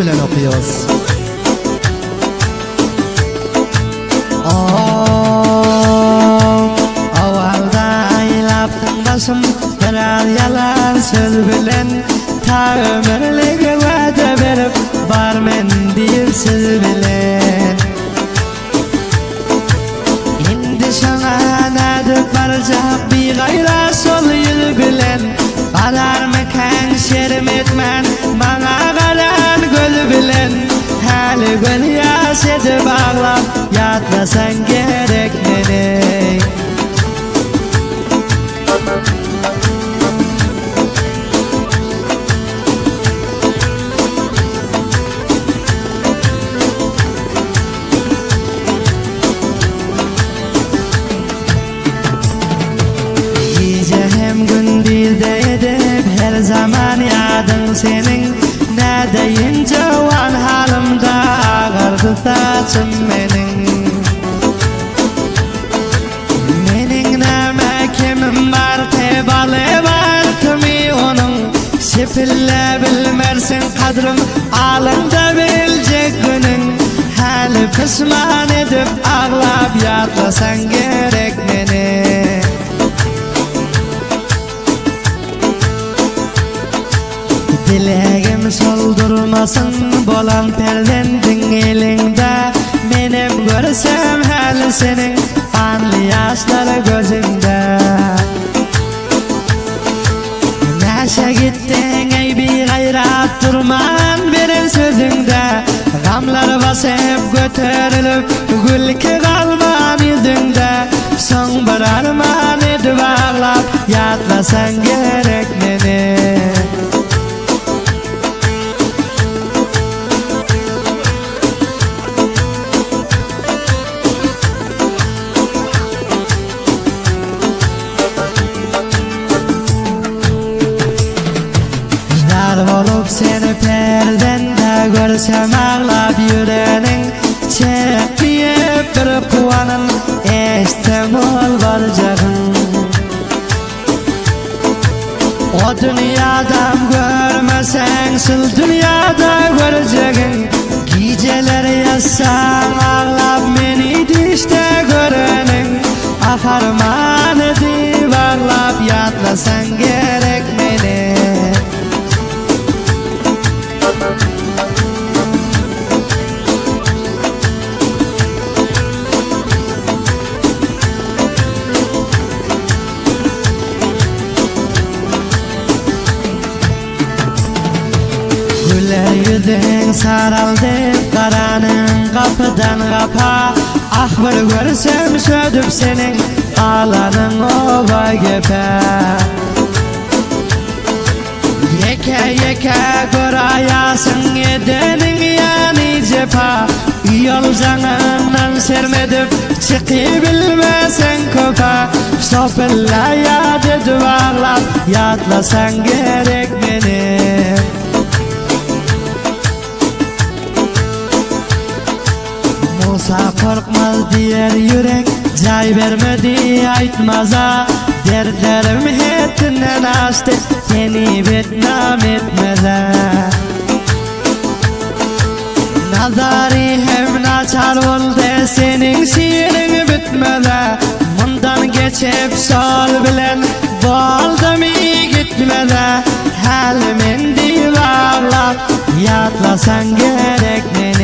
bilen okuyoruz. Avalda aylaptın başım birer yalan söz bilen ta ömürlüğe vade verip barmen deyip siz bilen indi sana nadip barcak bir gayra sol yıl bilen alar mekan şerim etmen bana galan göl bilen hali göl yaş edip ağlap yatlasan gerek meni her zaman yadın senin ne deyin cavan halimda ağırdı saçım menin neme kimim var tebalı var kimi onun sipille bilmersin kadrim alında bilecek günün hali pişman edip ağlap yatlasan gerek meni dileğim soldurmasın bolan perdendin elinde menem görsem hali senin anlı yaşları gözümde neşe gittin ey bir gayrat durman verin sözünde gamlar basıp götürülüp gülki kalman yüzünde son bir arman edip ağlap yatlasan gerek meni olup seni perdende görsem ağlap yüreğinin çekmeyip bir kuvanın estem ol varacağın o dünyadan görmesen sıl dünyada göreceğin geceleri yazsan ağlap beni dişte görenin aharman edip ağlap yatlasan gerek meni yüzün saraldı karanın kapıdan kapa ah bir görsem södüp senin ağlanın ova gepe yeke yeke görayasın edenin yani cepha yol zanından sermedip çıkı bilmesen kopa sopilla yad edip ağlap yatlasan gerek meni Musa korkmaz diğer yürek cay vermedi aytmaza dertlerim hetinden açtı seni betnam etmeze nazari hem naçar oldu senin şiirin bitmeze bundan geçip sol bilen boldum iyi gitmeze halimin divarlar yatlasan gerek meni